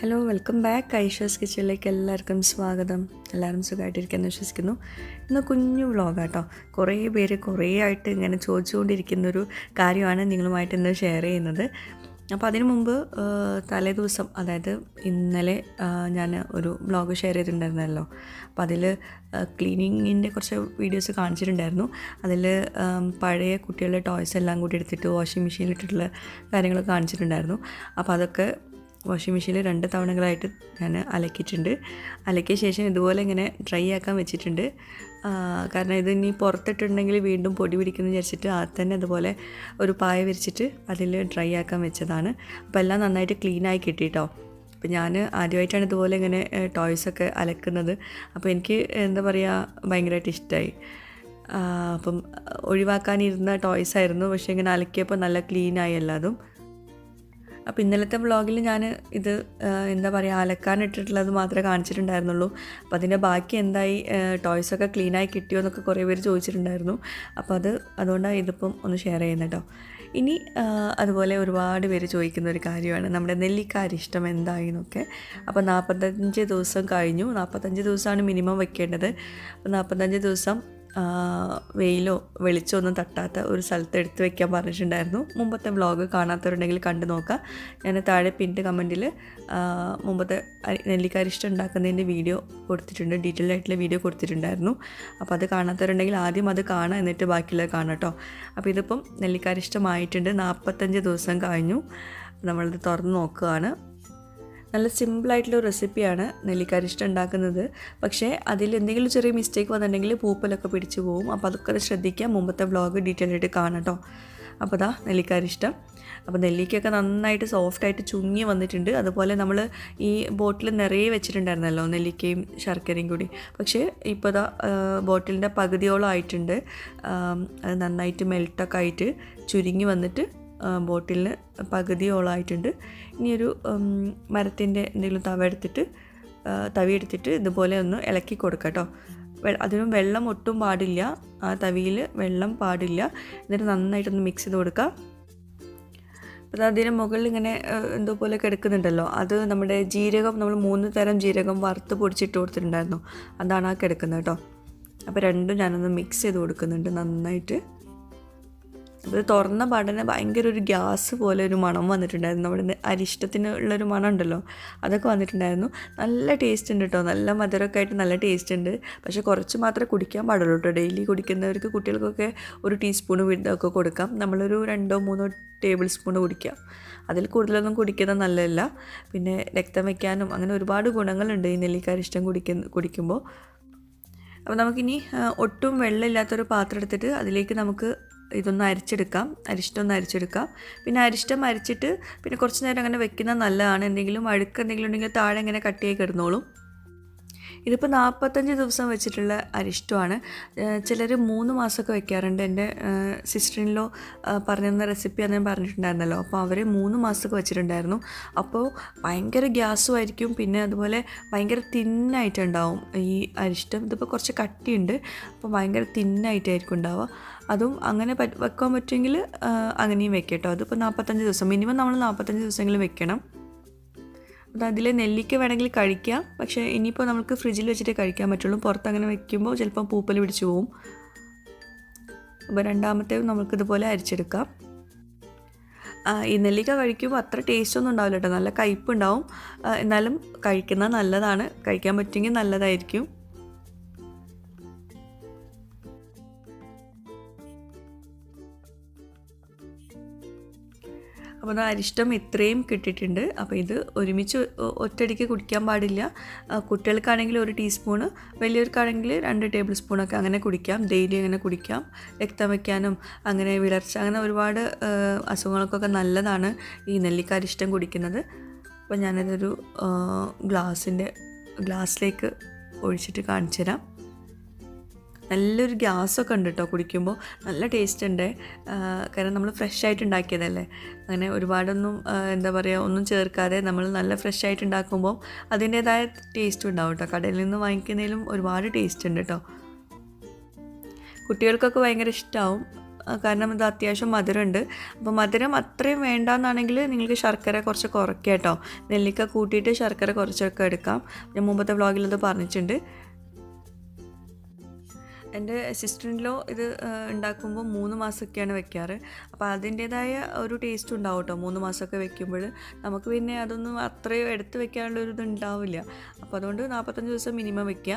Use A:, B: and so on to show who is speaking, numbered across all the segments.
A: Hello, welcome back. Aisha's കിച്ചണിലേക്ക് എല്ലാവർക്കും സ്വാഗതം. എല്ലാവരും സുഖമായിട്ടിരിക്കുമെന്ന് വിശ്വസിക്കുന്നു. ഇന്ന് കുഞ്ഞു വ്ളോഗാട്ടോ. കുറേ പേര് കുറേ ആയിട്ട് ഇങ്ങനെ ചോദിച്ചുകൊണ്ടിരിക്കുന്നൊരു കാര്യമാണ് നിങ്ങളുമായിട്ട് ഇന്ന് ഷെയർ ചെയ്യുന്നത്. അപ്പോൾ അതിനു മുമ്പ് തലേ ദിവസം, അതായത് ഇന്നലെ ഞാൻ ഒരു വ്ളോഗ് ഷെയർ ചെയ്തിട്ടുണ്ടായിരുന്നല്ലോ. അപ്പോൾ അതിൽ ക്ലീനിങ്ങിൻ്റെ കുറച്ച് വീഡിയോസ് കാണിച്ചിട്ടുണ്ടായിരുന്നു. അതിൽ പഴയ കുട്ടികളുടെ ടോയ്സ് എല്ലാം കൂടി എടുത്തിട്ട് വാഷിംഗ് മെഷീനിലിട്ടിട്ടുള്ള കാര്യങ്ങളൊക്കെ കാണിച്ചിട്ടുണ്ടായിരുന്നു. അപ്പോൾ അതൊക്കെ വാഷിംഗ് മെഷീനിൽ 2 തവണകളായിട്ട് ഞാൻ അലക്കിയിട്ടുണ്ട്. അലക്കിയ ശേഷം ഇതുപോലെ ഇങ്ങനെ ഡ്രൈ ആക്കാൻ വെച്ചിട്ടുണ്ട്. കാരണം ഇത് ഇനി പുറത്തിട്ടുണ്ടെങ്കിൽ വീണ്ടും പൊടി പിടിക്കുമെന്ന് വിചാരിച്ചിട്ട് തന്നെ അതുപോലെ ഒരു പായ വിരിച്ചിട്ട് അതിൽ ഡ്രൈ ആക്കാൻ വെച്ചതാണ്. അപ്പോൾ എല്ലാം നന്നായിട്ട് ക്ലീനായി കിട്ടിയിട്ടോ. അപ്പോൾ ഞാൻ ആദ്യമായിട്ടാണ് ഇതുപോലെ ഇങ്ങനെ ടോയ്സൊക്കെ അലക്കുന്നത്. അപ്പോൾ എനിക്ക് എന്താ പറയുക, ഭയങ്കരമായിട്ട് ഇഷ്ടമായി. അപ്പം ഒഴിവാക്കാനിരുന്ന ടോയ്സായിരുന്നു, പക്ഷേ ഇങ്ങനെ അലക്കിയപ്പോൾ നല്ല ക്ലീനായി എല്ലാതും. അപ്പോൾ ഇന്നലത്തെ വ്ളോഗിൽ ഞാൻ ഇത് എന്താ പറയുക, അലക്കാനിട്ടിട്ടുള്ളത് മാത്രമേ കാണിച്ചിട്ടുണ്ടായിരുന്നുള്ളൂ. അപ്പോൾ അതിൻ്റെ ബാക്കി എന്തായി, ടോയ്സൊക്കെ ക്ലീനായി കിട്ടിയോ എന്നൊക്കെ കുറേ പേര് ചോദിച്ചിട്ടുണ്ടായിരുന്നു. അപ്പോൾ അതുകൊണ്ടാണ് ഇതിപ്പം ഒന്ന് ഷെയർ ചെയ്യുന്നത് കേട്ടോ. ഇനി അതുപോലെ ഒരുപാട് പേര് ചോദിക്കുന്ന ഒരു കാര്യമാണ് നമ്മുടെ നെല്ലിക്ക അരിഷ്ടം എന്തായി എന്നൊക്കെ. അപ്പോൾ 45 ദിവസം കഴിഞ്ഞു. 45 ദിവസമാണ് മിനിമം വെക്കേണ്ടത്. അപ്പോൾ 45 ദിവസം വെയിലോ വെളിച്ചോ ഒന്നും തട്ടാത്ത ഒരു സ്ഥലത്ത് എടുത്ത് വെക്കാൻ പറഞ്ഞിട്ടുണ്ടായിരുന്നു. മുമ്പത്തെ വ്ളോഗ് കാണാത്തവരുണ്ടെങ്കിൽ കണ്ടു നോക്കാം. ഞാൻ താഴെ പിന്നിട്ട് കമൻറ്റിൽ മുമ്പത്തെ നെല്ലിക്കരിഷ്ടം ഉണ്ടാക്കുന്നതിൻ്റെ വീഡിയോ കൊടുത്തിട്ടുണ്ട്, ഡീറ്റെയിൽ ആയിട്ടുള്ള വീഡിയോ കൊടുത്തിട്ടുണ്ടായിരുന്നു. അപ്പോൾ അത് കാണാത്തവരുണ്ടെങ്കിൽ ആദ്യം അത് കാണാം, എന്നിട്ട് ബാക്കിയുള്ളത് കാണാം കേട്ടോ. അപ്പോൾ ഇതിപ്പം നെല്ലിക്കരിഷ്ടമായിട്ടുണ്ട്. 45 ദിവസം കഴിഞ്ഞു. നമ്മളിത് തുറന്ന് നോക്കുകയാണ്. നല്ല സിമ്പിളായിട്ടുള്ള റെസിപ്പിയാണ് നെല്ലിക്കരിഷ്ടം ഉണ്ടാക്കുന്നത്. പക്ഷേ അതിൽ എന്തെങ്കിലും ചെറിയ മിസ്റ്റേക്ക് വന്നിട്ടുണ്ടെങ്കിൽ പൂപ്പലൊക്കെ പിടിച്ചു പോകും. അപ്പോൾ അതൊക്കെ ശ്രദ്ധിക്കാം. മുമ്പത്തെ വ്ളോഗ് ഡീറ്റെയിൽ ആയിട്ട് കാണാം കേട്ടോ. അപ്പോൾ അതാ നെല്ലിക്കരിഷ്ടം. അപ്പോൾ നെല്ലിക്കൊക്കെ നന്നായിട്ട് സോഫ്റ്റായിട്ട് ചുങ്ങി വന്നിട്ടുണ്ട്. അതുപോലെ നമ്മൾ ഈ ബോട്ടിൽ നിറയെ വെച്ചിട്ടുണ്ടായിരുന്നല്ലോ നെല്ലിക്കയും ശർക്കരയും കൂടി. പക്ഷേ ഇപ്പോൾ ഇതാ ബോട്ടിലിൻ്റെ പകുതിയോളം ആയിട്ടുണ്ട്. അത് നന്നായിട്ട് മെൽട്ടൊക്കെ ആയിട്ട് ചുരുങ്ങി വന്നിട്ട് ബോട്ടിലിന് പകുതിയോളമായിട്ടുണ്ട്. ഇനിയൊരു മരത്തിൻ്റെ എന്തെങ്കിലും തവി എടുത്തിട്ട് ഇതുപോലെ ഒന്ന് ഇളക്കി കൊടുക്കുക കേട്ടോ. അതിനും വെള്ളം ഒട്ടും പാടില്ല, ആ തവിയിൽ വെള്ളം പാടില്ല. എന്നിട്ട് നന്നായിട്ടൊന്ന് മിക്സ് ചെയ്ത് കൊടുക്കുക. അപ്പോൾ അതിന് മുകളിൽ ഇങ്ങനെ എന്തോ പോലെ കിടക്കുന്നുണ്ടല്ലോ, അത് നമ്മുടെ ജീരകം, നമ്മൾ 3 തരം ജീരകം വറുത്ത് പൊടിച്ചിട്ട് കൊടുത്തിട്ടുണ്ടായിരുന്നു. അതാണ് ആ കിടക്കുന്നത് കേട്ടോ. അപ്പോൾ രണ്ടും ഞാനൊന്ന് മിക്സ് ചെയ്ത് കൊടുക്കുന്നുണ്ട് നന്നായിട്ട്. അത് തുറന്ന പാടനെ ഭയങ്കര ഒരു ഗ്യാസ് പോലെ ഒരു മണം വന്നിട്ടുണ്ടായിരുന്നു. നമ്മുടെ അരിഷ്ടത്തിനുള്ളൊരു മണം ഉണ്ടല്ലോ, അതൊക്കെ വന്നിട്ടുണ്ടായിരുന്നു. നല്ല ടേസ്റ്റ് ഉണ്ട് കേട്ടോ. നല്ല മധുരമൊക്കെ ആയിട്ട് നല്ല ടേസ്റ്റ് ഉണ്ട്. പക്ഷേ കുറച്ച് മാത്രമേ കുടിക്കാൻ പാടുള്ളൂ കേട്ടോ. ഡെയിലി കുടിക്കുന്നവർക്ക്, കുട്ടികൾക്കൊക്കെ 1 ടീസ്പൂൺ വീതമൊക്കെ കൊടുക്കാം. നമ്മളൊരു 2-3 ടേബിൾ സ്പൂൺ കുടിക്കാം. അതിൽ കൂടുതലൊന്നും കുടിക്കുന്നത് നല്ലതല്ല. പിന്നെ രക്തം വയ്ക്കാനും അങ്ങനെ ഒരുപാട് ഗുണങ്ങളുണ്ട് ഈ നെല്ലിക്കരിഷ്ടം കുടിക്കുമ്പോൾ. അപ്പോൾ നമുക്കിനി ഒട്ടും വെള്ളമില്ലാത്തൊരു പാത്രം എടുത്തിട്ട് അതിലേക്ക് നമുക്ക് ഇതൊന്ന് അരിച്ചെടുക്കാം, അരിഷ്ടം ഒന്ന് അരിച്ചെടുക്കാം. പിന്നെ അരിഷ്ടം അരിച്ചിട്ട് പിന്നെ കുറച്ച് നേരം അങ്ങനെ വെക്കുന്നത് നല്ലതാണ്. എന്തെങ്കിലും അഴുക്ക് എന്തെങ്കിലും ഉണ്ടെങ്കിൽ താഴെ ഇങ്ങനെ കട്ടിയായി കിടന്നോളും. ഇതിപ്പോൾ 45 ദിവസം വെച്ചിട്ടുള്ള അരിഷ്ടമാണ്. ചിലർ 3 മാസമൊക്കെ വെക്കാറുണ്ട്. എൻ്റെ സിസ്റ്ററിനിലോ പറഞ്ഞിരുന്ന റെസിപ്പി ഞാൻ പറഞ്ഞിട്ടുണ്ടായിരുന്നല്ലോ. അപ്പോൾ അവർ 3 മാസമൊക്കെ വെച്ചിട്ടുണ്ടായിരുന്നു. അപ്പോൾ ഭയങ്കര ഗ്യാസും ആയിരിക്കും. പിന്നെ അതുപോലെ ഭയങ്കര തിന്നായിട്ടുണ്ടാവും ഈ അരിഷ്ടം. ഇതിപ്പോൾ കുറച്ച് കട്ടിയുണ്ട്, അപ്പോൾ ഭയങ്കര തിന്നായിട്ടായിരിക്കും ഉണ്ടാവുക. അതും അങ്ങനെ വെക്കാൻ പറ്റുമെങ്കിൽ അങ്ങനെയും വെക്കാം കേട്ടോ. അതിപ്പോൾ 45 ദിവസം മിനിമം നമ്മൾ 45 ദിവസമെങ്കിലും വെക്കണം. അപ്പോൾ അതിൽ നെല്ലിക്ക വേണമെങ്കിൽ കഴിക്കാം, പക്ഷേ ഇനിയിപ്പോൾ നമുക്ക് ഫ്രിഡ്ജിൽ വെച്ചിട്ട് കഴിക്കാൻ പറ്റുള്ളൂ. പുറത്ത് അങ്ങനെ വെക്കുമ്പോൾ ചിലപ്പോൾ പൂപ്പൽ പിടിച്ചു പോവും. അപ്പോൾ രണ്ടാമത്തേതും നമുക്കിതുപോലെ അരിച്ചെടുക്കാം. ഈ നെല്ലിക്ക കഴിക്കുമ്പോൾ അത്ര ടേസ്റ്റ് ഒന്നും ഉണ്ടാവില്ല കേട്ടോ, നല്ല കയ്പ്പുണ്ടാവും. എന്നാലും കഴിക്കുന്നത് നല്ലതാണ്, കഴിക്കാൻ പറ്റുമെങ്കിൽ നല്ലതായിരിക്കും. അപ്പോൾ അത് അരിഷ്ടം ഇത്രയും കിട്ടിയിട്ടുണ്ട്. അപ്പോൾ ഇത് ഒരുമിച്ച് ഒറ്റയടിക്ക് കുടിക്കാൻ പാടില്ല. കുട്ടികൾക്കാണെങ്കിൽ 1 ടീസ്പൂണ്, വലിയവർക്കാണെങ്കിൽ 2 ടേബിൾ സ്പൂണൊക്കെ അങ്ങനെ കുടിക്കാം. ഡെയിലി അങ്ങനെ കുടിക്കാം. രക്തം വയ്ക്കാനും അങ്ങനെ വിളർച്ച അങ്ങനെ ഒരുപാട് അസുഖങ്ങൾക്കൊക്കെ നല്ലതാണ് ഈ നെല്ലിക്ക അരിഷ്ടം കുടിക്കുന്നത്. അപ്പോൾ ഞാനതൊരു ഗ്ലാസ്സിലേക്ക് ഒഴിച്ചിട്ട് കാണിച്ചു തരാം. നല്ലൊരു ഗ്യാസൊക്കെ ഉണ്ട് കേട്ടോ കുടിക്കുമ്പോൾ. നല്ല ടേസ്റ്റ് ഉണ്ട്. കാരണം നമ്മൾ ഫ്രഷ് ആയിട്ട് ഉണ്ടാക്കിയതല്ലേ. അങ്ങനെ ഒരുപാടൊന്നും എന്താ പറയുക, ഒന്നും ചേർക്കാതെ നമ്മൾ നല്ല ഫ്രഷ് ആയിട്ട് ഉണ്ടാക്കുമ്പോൾ അതിൻ്റേതായ ടേസ്റ്റ് ഉണ്ടാവും കേട്ടോ. കടയിൽ നിന്ന് വാങ്ങിക്കുന്നതിലും ഒരുപാട് ടേസ്റ്റ് ഉണ്ട് കേട്ടോ. കുട്ടികൾക്കൊക്കെ ഭയങ്കര ഇഷ്ടമാവും. കാരണം ഇത് അത്യാവശ്യം മധുരമുണ്ട്. അപ്പോൾ മധുരം അത്രയും വേണ്ടാന്നാണെങ്കിൽ നിങ്ങൾക്ക് ശർക്കര കുറച്ച് കുറയ്ക്കാം കേട്ടോ. നെല്ലിക്ക കൂട്ടിയിട്ട് ശർക്കര കുറച്ചൊക്കെ എടുക്കാം. ഞാൻ മുമ്പത്തെ വ്ളോഗിലത് പറഞ്ഞിട്ടുണ്ട്. എൻ്റെ സിസ്റ്ററിൻലോ ഇത് ഉണ്ടാക്കുമ്പോൾ 3 മാസമൊക്കെയാണ് വെക്കാറ്. അപ്പോൾ അതിൻ്റേതായ ഒരു ടേസ്റ്റ് ഉണ്ടാവും കേട്ടോ 3 മാസമൊക്കെ വെക്കുമ്പോൾ. നമുക്ക് പിന്നെ അതൊന്നും അത്രയും എടുത്ത് വെക്കാനുള്ളൊരു ഇത് ഉണ്ടാവില്ല. അപ്പോൾ അതുകൊണ്ട് 45 ദിവസം മിനിമം വെക്കുക.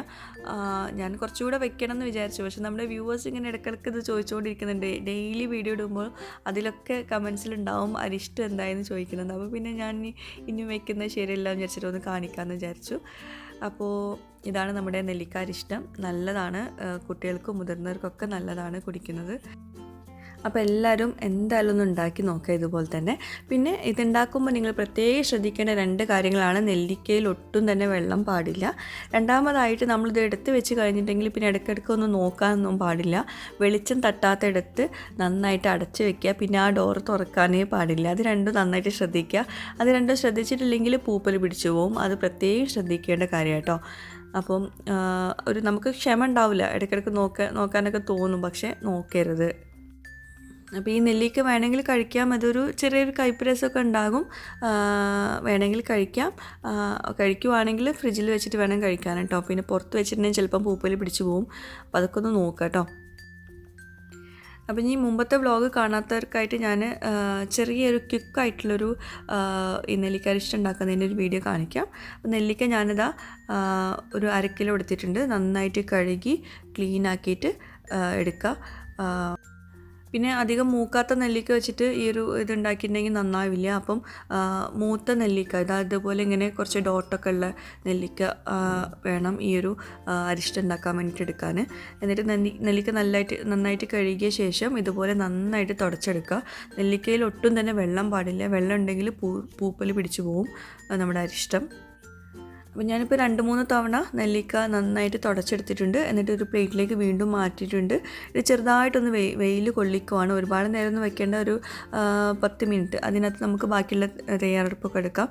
A: ഞാൻ കുറച്ചുകൂടെ വെക്കണം എന്ന് വിചാരിച്ചു. പക്ഷേ നമ്മുടെ വ്യൂവേഴ്സ് ഇങ്ങനെ ഇടയ്ക്കിടയ്ക്ക് ഇത് ചോദിച്ചുകൊണ്ടിരിക്കുന്നുണ്ട്. ഡെയിലി വീഡിയോ ഇടുമ്പോൾ അതിലൊക്കെ കമൻസിലുണ്ടാവും അരിഷ്ടം എന്തായെന്ന് ചോദിക്കുന്നത്. അപ്പോൾ പിന്നെ ഞാൻ ഇനി വെക്കുന്നത് ശരിയല്ല എന്ന് വിചാരിച്ചിട്ട് ഒന്ന് കാണിക്കാമെന്ന് വിചാരിച്ചു. അപ്പോൾ ഇതാണ് നമ്മുടെ നെല്ലിക്ക അരിഷ്ടം. നല്ലതാണ്, കുട്ടികൾക്കും മുതിർന്നവർക്കൊക്കെ നല്ലതാണ് കുടിക്കുന്നത്. അപ്പോൾ എല്ലാവരും എന്തായാലും ഒന്ന് ഉണ്ടാക്കി നോക്കുക ഇതുപോലെ തന്നെ. പിന്നെ ഇതുണ്ടാക്കുമ്പോൾ നിങ്ങൾ പ്രത്യേകം ശ്രദ്ധിക്കേണ്ട 2 കാര്യങ്ങളാണ്. നെല്ലിക്കയിൽ ഒട്ടും തന്നെ വെള്ളം പാടില്ല. രണ്ടാമതായിട്ട് നമ്മളിത് എടുത്ത് വെച്ച് കഴിഞ്ഞിട്ടുണ്ടെങ്കിൽ പിന്നെ ഇടയ്ക്കിടയ്ക്ക് ഒന്നും നോക്കാനൊന്നും പാടില്ല. വെളിച്ചം തട്ടാത്തയിടത്ത് നന്നായിട്ട് അടച്ച് വെക്കുക. പിന്നെ ആ ഡോർ തുറക്കാനേ പാടില്ല. അത് രണ്ടും നന്നായിട്ട് ശ്രദ്ധിക്കുക. അത് രണ്ടും ശ്രദ്ധിച്ചിട്ടില്ലെങ്കിൽ പൂപ്പൽ പിടിച്ചു പോവും. അത് പ്രത്യേകം ശ്രദ്ധിക്കേണ്ട കാര്യം കേട്ടോ. അപ്പം നമുക്ക് ക്ഷമ ഉണ്ടാവില്ല. ഇടയ്ക്കിടയ്ക്ക് നോക്കാനൊക്കെ തോന്നും, പക്ഷേ നോക്കരുത്. അപ്പോൾ ഈ നെല്ലിക്ക വേണമെങ്കിൽ കഴിക്കാം. അതൊരു ചെറിയൊരു കയ്പ്പ് രസമൊക്കെ ഉണ്ടാകും. വേണമെങ്കിൽ കഴിക്കാം. കഴിക്കുവാണെങ്കിൽ ഫ്രിഡ്ജിൽ വെച്ചിട്ട് വേണം കഴിക്കാൻ കേട്ടോ. പിന്നെ പുറത്ത് വെച്ചിട്ടുണ്ടെങ്കിൽ ചിലപ്പം പൂപ്പൽ പിടിച്ചു പോവും. അപ്പോൾ അതൊക്കെ ഒന്ന് നോക്കാം കേട്ടോ. അപ്പം ഈ മുമ്പത്തെ വ്ളോഗ് കാണാത്തവർക്കായിട്ട് ഞാൻ ചെറിയൊരു ക്വിക്കായിട്ടുള്ളൊരു ഈ നെല്ലിക്ക അരിഷ്ടം ഉണ്ടാക്കുന്നതിൻ്റെ ഒരു വീഡിയോ കാണിക്കാം. അപ്പോൾ നെല്ലിക്ക ഞാനിതാ ഒരു 1/2 കിലോ എടുത്തിട്ടുണ്ട്. നന്നായിട്ട് കഴുകി ക്ലീനാക്കിയിട്ട് എടുക്കുക. പിന്നെ അധികം മൂക്കാത്ത നെല്ലിക്ക വെച്ചിട്ട് ഈ ഒരു ഇതുണ്ടാക്കിയിട്ടുണ്ടെങ്കിൽ നന്നാവില്ല. അപ്പം മൂത്ത നെല്ലിക്ക ഇതുപോലെ ഇങ്ങനെ കുറച്ച് ഡോട്ടൊക്കെ ഉള്ള നെല്ലിക്ക വേണം ഈ ഒരു അരിഷ്ടം ഉണ്ടാക്കാൻ വേണ്ടിയിട്ട് എടുക്കാൻ. എന്നിട്ട് നെല്ലിക്ക നന്നായിട്ട് കഴുകിയ ശേഷം ഇതുപോലെ നന്നായിട്ട് തുടച്ചെടുക്കുക. നെല്ലിക്കയിൽ ഒട്ടും തന്നെ വെള്ളം പാടില്ല. വെള്ളം ഉണ്ടെങ്കിൽ പൂപ്പൽ പിടിച്ചു പോവും നമ്മുടെ അരിഷ്ടം. അപ്പോൾ ഞാനിപ്പോൾ 2-3 തവണ നെല്ലിക്ക നന്നായിട്ട് തുടച്ചെടുത്തിട്ടുണ്ട്. എന്നിട്ട് ഒരു പ്ലേറ്റിലേക്ക് വീണ്ടും മാറ്റിയിട്ടുണ്ട്. ഇത് ചെറുതായിട്ടൊന്ന് വെയിൽ കൊള്ളിക്കുവാണ്. ഒരുപാട് നേരം ഒന്നും വെക്കേണ്ട, ഒരു 10 മിനിറ്റ്. അതിനകത്ത് നമുക്ക് ബാക്കിയുള്ള തയ്യാറെടുപ്പൊക്കെ എടുക്കാം.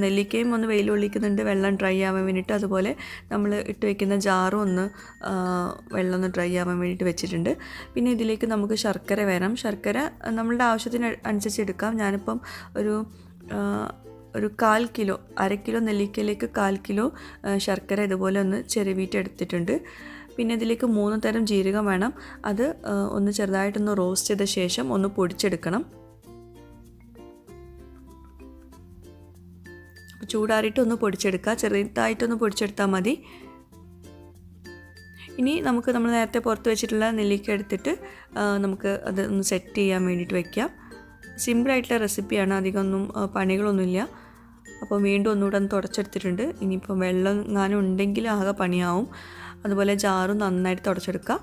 A: നെല്ലിക്കയും ഒന്ന് വെയിൽ കൊള്ളിക്കുന്നുണ്ട്, വെള്ളം ഡ്രൈ ആവാൻ വേണ്ടിയിട്ട്. അതുപോലെ നമ്മൾ ഇട്ട് വയ്ക്കുന്ന ജാറും ഒന്ന് വെള്ളം ഒന്ന് ഡ്രൈ ആവാൻ വേണ്ടിയിട്ട് വെച്ചിട്ടുണ്ട്. പിന്നെ ഇതിലേക്ക് നമുക്ക് ശർക്കര വേണം. ശർക്കര നമ്മളുടെ ആവശ്യത്തിന് അനുസരിച്ച് എടുക്കാം. ഞാനിപ്പം ഒരു 1/4 കിലോ, 1/2 കിലോ നെല്ലിക്കയിലേക്ക് 1/4 കിലോ ശർക്കര ഇതുപോലെ ഒന്ന് ചെരുവിയിട്ട് എടുത്തിട്ടുണ്ട്. പിന്നെ ഇതിലേക്ക് 3 തരം ജീരകം വേണം. അത് ഒന്ന് ചെറുതായിട്ടൊന്ന് റോസ്റ്റ് ചെയ്ത ശേഷം ഒന്ന് പൊടിച്ചെടുക്കണം. അപ്പോൾ ചൂടാറിയിട്ടൊന്ന് പൊടിച്ചെടുക്കുക. ചെറുതായിട്ടൊന്ന് പൊടിച്ചെടുത്താൽ മതി. ഇനി നമ്മൾ നേരത്തെ പുറത്ത് വെച്ചിട്ടുള്ള നെല്ലിക്ക എടുത്തിട്ട് നമുക്ക് അത് ഒന്ന് സെറ്റ് ചെയ്യാൻ വേണ്ടിയിട്ട് വയ്ക്കാം. സിമ്പിളായിട്ടുള്ള റെസിപ്പിയാണ്, അധികമൊന്നും പണികളൊന്നുമില്ല. അപ്പോൾ വീണ്ടും ഒന്നുകൂടെ ഒന്ന് തുടച്ചെടുത്തിട്ടുണ്ട്. ഇനിയിപ്പോൾ വെള്ളം എങ്ങാനും ഉണ്ടെങ്കിൽ ആകെ പണിയാവും. അതുപോലെ ജാറും നന്നായിട്ട് തുടച്ചെടുക്കുക.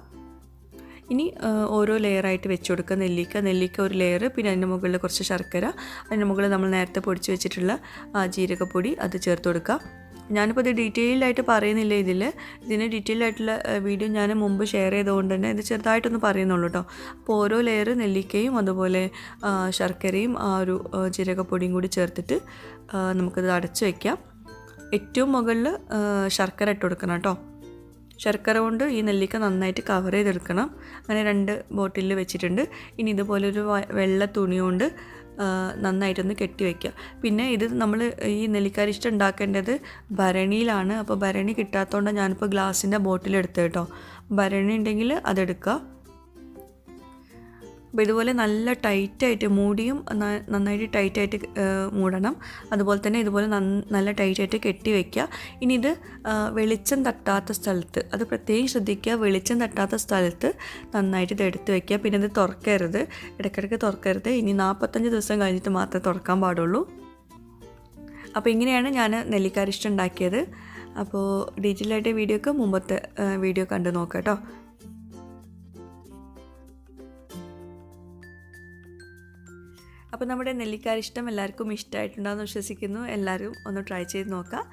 A: ഇനി ഓരോ ലെയറായിട്ട് വെച്ച് കൊടുക്കുക. നെല്ലിക്ക ഒരു ലെയർ, പിന്നെ അതിൻ്റെ മുകളിൽ കുറച്ച് ശർക്കര, അതിൻ്റെ മുകളിൽ നമ്മൾ നേരത്തെ പൊടിച്ച് വെച്ചിട്ടുള്ള ജീരകപ്പൊടി അത് ചേർത്ത് കൊടുക്കുക. ഞാനിപ്പോൾ ഇത് ഡീറ്റെയിൽഡായിട്ട് പറയുന്നില്ല. ഇതിന് ഡീറ്റെയിൽഡായിട്ടുള്ള വീഡിയോ ഞാൻ മുമ്പ് ഷെയർ ചെയ്തുകൊണ്ട് തന്നെ ഇത് ചെറുതായിട്ടൊന്ന് പറയുന്നുള്ളൂ കേട്ടോ. അപ്പോൾ ഓരോ ലെയർ നെല്ലിക്കയും അതുപോലെ ശർക്കരയും ആ ഒരു ജീരകപ്പൊടിയും കൂടി ചേർത്തിട്ട് നമുക്കിത് അടച്ച് വയ്ക്കാം. ഏറ്റവും മുകളിൽ ശർക്കര ഇട്ട് കൊടുക്കണം കേട്ടോ. ശർക്കര കൊണ്ട് ഈ നെല്ലിക്ക നന്നായിട്ട് കവർ ചെയ്തെടുക്കണം. അങ്ങനെ 2 ബോട്ടിലിൽ വെച്ചിട്ടുണ്ട്. ഇനി ഇതുപോലൊരു വെള്ള തുണി കൊണ്ട് നന്നായിട്ടൊന്ന് കെട്ടി വയ്ക്കുക. പിന്നെ ഇത് നമ്മൾ ഈ നെല്ലിക്കരിഷ്ടം ഉണ്ടാക്കേണ്ടത് ഭരണിയിലാണ്. അപ്പോൾ ഭരണി കിട്ടാത്തതുകൊണ്ട് ഞാനിപ്പോൾ ഗ്ലാസിൻ്റെ ബോട്ടിൽ എടുത്ത് കേട്ടോ. ഭരണി ഉണ്ടെങ്കിൽ അതെടുക്കുക. അപ്പോൾ ഇതുപോലെ നല്ല ടൈറ്റായിട്ട് മൂടിയും നന്നായിട്ട് ടൈറ്റായിട്ട് മൂടണം. അതുപോലെ തന്നെ ഇതുപോലെ നല്ല ടൈറ്റായിട്ട് കെട്ടി വയ്ക്കുക. ഇനി ഇത് വെളിച്ചം തട്ടാത്ത സ്ഥലത്ത്, അത് പ്രത്യേകം ശ്രദ്ധിക്കുക. വെളിച്ചം തട്ടാത്ത സ്ഥലത്ത് നന്നായിട്ട് ഇത് എടുത്ത് വയ്ക്കുക. പിന്നെ ഇത് തുറക്കരുത്, ഇടയ്ക്കിടയ്ക്ക് തുറക്കരുത്. ഇനി 45 ദിവസം കഴിഞ്ഞിട്ട് മാത്രമേ തുറക്കാൻ പാടുള്ളൂ. അപ്പോൾ ഇങ്ങനെയാണ് ഞാൻ നെല്ലിക്കരിഷ്ടം ഉണ്ടാക്കിയത്. അപ്പോൾ ഡീറ്റെയിലായിട്ട് വീഡിയോക്ക് മുമ്പത്തെ വീഡിയോ കണ്ടു നോക്കാം കേട്ടോ. അപ്പോൾ നമ്മുടെ നെല്ലിക്കരിഷ്ടം എല്ലാവർക്കും ഇഷ്ടമായിട്ടുണ്ടാകുമെന്ന് വിശ്വസിക്കുന്നു. എല്ലാവരും ഒന്ന് ട്രൈ ചെയ്ത് നോക്കാം.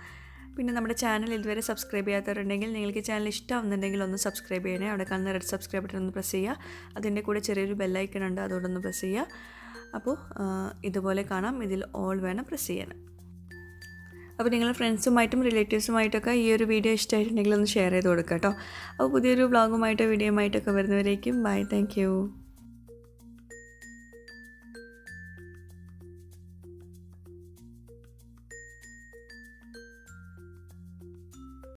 A: പിന്നെ നമ്മുടെ ചാനൽ ഇതുവരെ സബ്സ്ക്രൈബ് ചെയ്യാത്തവരുണ്ടെങ്കിൽ, നിങ്ങൾക്ക് ചാനൽ ഇഷ്ടമാവുന്നുണ്ടെങ്കിൽ ഒന്ന് സബ്സ്ക്രൈബ് ചെയ്യണേ. അവിടെ കാണുന്ന റെഡ് സബ്സ്ക്രൈബ് ബട്ടൺ ഒന്ന് പ്രസ് ചെയ്യുക. അതിൻ്റെ കൂടെ ചെറിയൊരു ബെല്ലൈക്കൺ ഉണ്ട്, അതുകൊണ്ടൊന്ന് പ്രസ് ചെയ്യുക. അപ്പോൾ ഇതുപോലെ കാണാം. ഇതിൽ ഓൾ വേണം പ്രസ് ചെയ്യാൻ. അപ്പോൾ നിങ്ങൾ ഫ്രണ്ട്സുമായിട്ടും റിലേറ്റീവ്സുമായിട്ടൊക്കെ ഈ ഒരു വീഡിയോ ഇഷ്ടമായിട്ടുണ്ടെങ്കിൽ ഒന്ന് ഷെയർ ചെയ്ത് കൊടുക്കുക കേട്ടോ. അപ്പോൾ പുതിയൊരു വ്ളോഗുമായിട്ടോ വീഡിയോയുമായിട്ടൊക്കെ വരുന്നവരേക്കും ബൈ. Thank you.